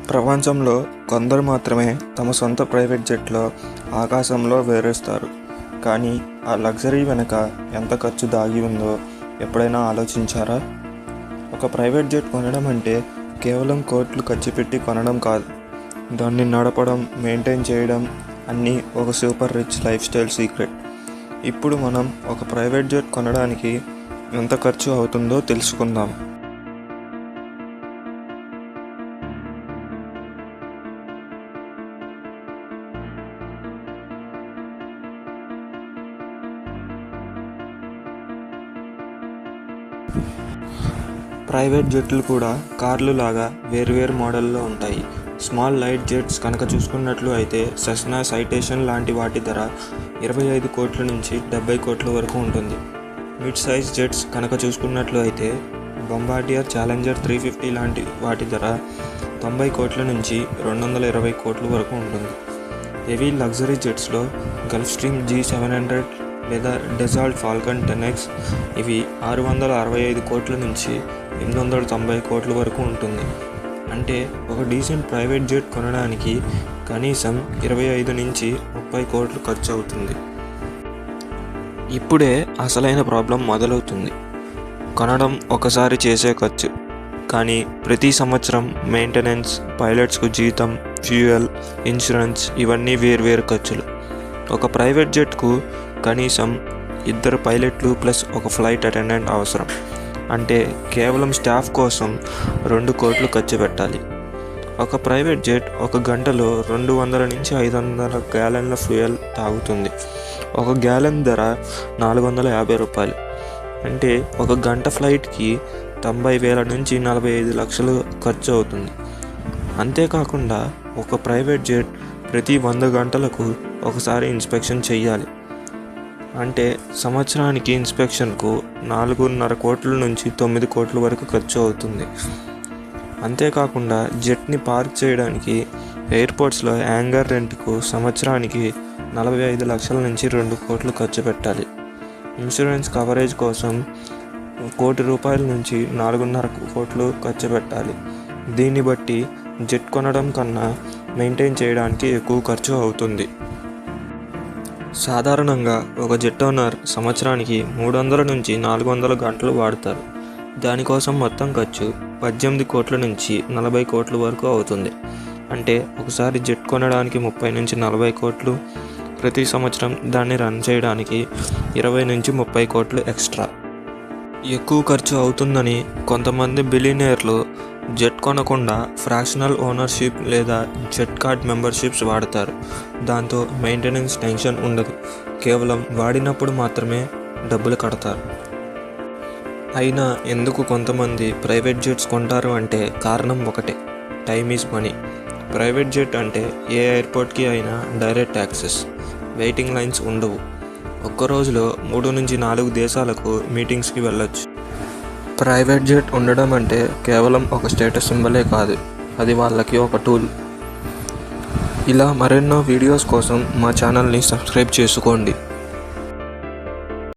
ప్రపంచంలో కొందరు మాత్రమే తమ సొంత ప్రైవేట్ జెట్లో ఆకాశంలో వేరేస్తారు. కానీ ఆ లగ్జరీ వెనుక ఎంత ఖర్చు దాగి ఉందో ఎప్పుడైనా ఆలోచించారా? ఒక ప్రైవేట్ జెట్ కొనడం అంటే కేవలం కోట్లు ఖర్చు పెట్టి కొనడం కాదు. దాన్ని నడపడం, మెయింటైన్ చేయడం అన్నీ ఒక super rich life style secret. ఇప్పుడు మనం ఒక ప్రైవేట్ జెట్ కొనడానికి ఎంత ఖర్చు అవుతుందో తెలుసుకుందాం. ప్రైవేట్ జెట్లు కూడా కార్లు లాగా వేర్వేరు మోడల్లో ఉంటాయి. స్మాల్ లైట్ జెట్స్ కనుక చూసుకున్నట్లు అయితే సెస్నా సైటేషన్ లాంటి వాటి ధర 25 కోట్ల నుంచి 70 కోట్ల వరకు ఉంటుంది. మిడ్ సైజ్ జెట్స్ కనుక చూసుకున్నట్లు అయితే బొంబార్డియర్ ఛాలెంజర్ 350 లాంటి వాటి ధర 90 కోట్ల నుంచి 220 కోట్ల వరకు ఉంటుంది. హెవీ లగ్జరీ జెట్స్లో గల్ఫ్ స్ట్రీమ్ G700 లేదా డెజాల్ట్ ఫాల్కన్ 10X ఇవి 665 కోట్ల నుంచి 890 కోట్ల వరకు ఉంటుంది. అంటే ఒక డీసెంట్ ప్రైవేట్ జెట్ కొనడానికి కనీసం 25 నుంచి 30 కోట్లు ఖర్చు అవుతుంది. ఇప్పుడే అసలైన ప్రాబ్లం మొదలవుతుంది. కొనడం ఒకసారి చేసే ఖర్చు, కానీ ప్రతి సంవత్సరం మెయింటెనెన్స్, పైలట్స్కు జీతం, ఫ్యూయల్, ఇన్సూరెన్స్ ఇవన్నీ వేర్వేరు ఖర్చులు. ఒక ప్రైవేట్ జెట్కు కనీసం 2 పైలట్లు ప్లస్ ఒక ఫ్లైట్ అటెండెంట్ అవసరం. అంటే కేవలం స్టాఫ్ కోసం 2 కోట్లు ఖర్చు పెట్టాలి. ఒక ప్రైవేట్ జెట్ ఒక గంటలో 200 నుంచి 500 గ్యాలన్ల ఫ్యూయల్ తాగుతుంది. ఒక గ్యాలన్ ధర 450 రూపాయలు. అంటే ఒక గంట ఫ్లైట్కి 90,000 నుంచి 45 లక్షలు ఖర్చు అవుతుంది. అంతేకాకుండా ఒక ప్రైవేట్ జెట్ ప్రతి 100 గంటలకు ఒకసారి ఇన్స్పెక్షన్ చేయాలి. అంటే సంవత్సరానికి ఇన్స్పెక్షన్కు 4.5 కోట్ల నుంచి 9 కోట్ల వరకు ఖర్చు అవుతుంది. అంతేకాకుండా జెట్ని పార్క్ చేయడానికి ఎయిర్పోర్ట్స్లో యాంగర్ రెంట్కు సంవత్సరానికి 45 లక్షల నుంచి 2 కోట్లు ఖర్చు పెట్టాలి. ఇన్సూరెన్స్ కవరేజ్ కోసం ₹1 కోటి నుంచి 4.5 కోట్లు ఖర్చు పెట్టాలి. దీన్ని బట్టి జెట్ కొనడం కన్నా మెయింటైన్ చేయడానికి ఎక్కువ ఖర్చు అవుతుంది. సాధారణంగా ఒక జెట్ ఓనర్ సంవత్సరానికి 300 నుంచి 400 గంటలు వాడతారు. దానికోసం మొత్తం ఖర్చు 18 కోట్ల నుంచి 40 కోట్ల వరకు అవుతుంది. అంటే ఒకసారి జెట్ కొనడానికి 30 నుంచి 40 కోట్లు, ప్రతి సంవత్సరం దాన్ని రన్ చేయడానికి 20 నుంచి 30 కోట్లు ఎక్స్ట్రా. ఎక్కువ ఖర్చు అవుతుందని కొంతమంది బిలియనీర్లు జెట్ కొనకుండా ఫ్రాక్షనల్ ఓనర్షిప్ లేదా జెట్ కార్డ్ మెంబర్షిప్స్ వాడతారు. దాంతో మెయింటెనెన్స్ టెన్షన్ ఉండదు. కేవలం వాడినప్పుడు మాత్రమే డబ్బులు కడతారు. అయినా ఎందుకు కొంతమంది ప్రైవేట్ జెట్స్ కొంటారు అంటే కారణం ఒకటే, time is money. Private jet అంటే ఏ ఎయిర్పోర్ట్కి అయినా డైరెక్ట్ యాక్సెస్, వెయిటింగ్ లైన్స్ ఉండవు. ఒక్క రోజులో 3 నుంచి 4 దేశాలకు మీటింగ్స్కి వెళ్ళొచ్చు. ప్రైవేట్ జెట్ ఉండడం అంటే కేవలం ఒక స్టేటస్ సింబలే కాదు, అది వాళ్ళకి ఒక టూల్. ఇలా మరెన్నో వీడియోస్ కోసం మా ఛానల్ని సబ్స్క్రైబ్ చేసుకోండి.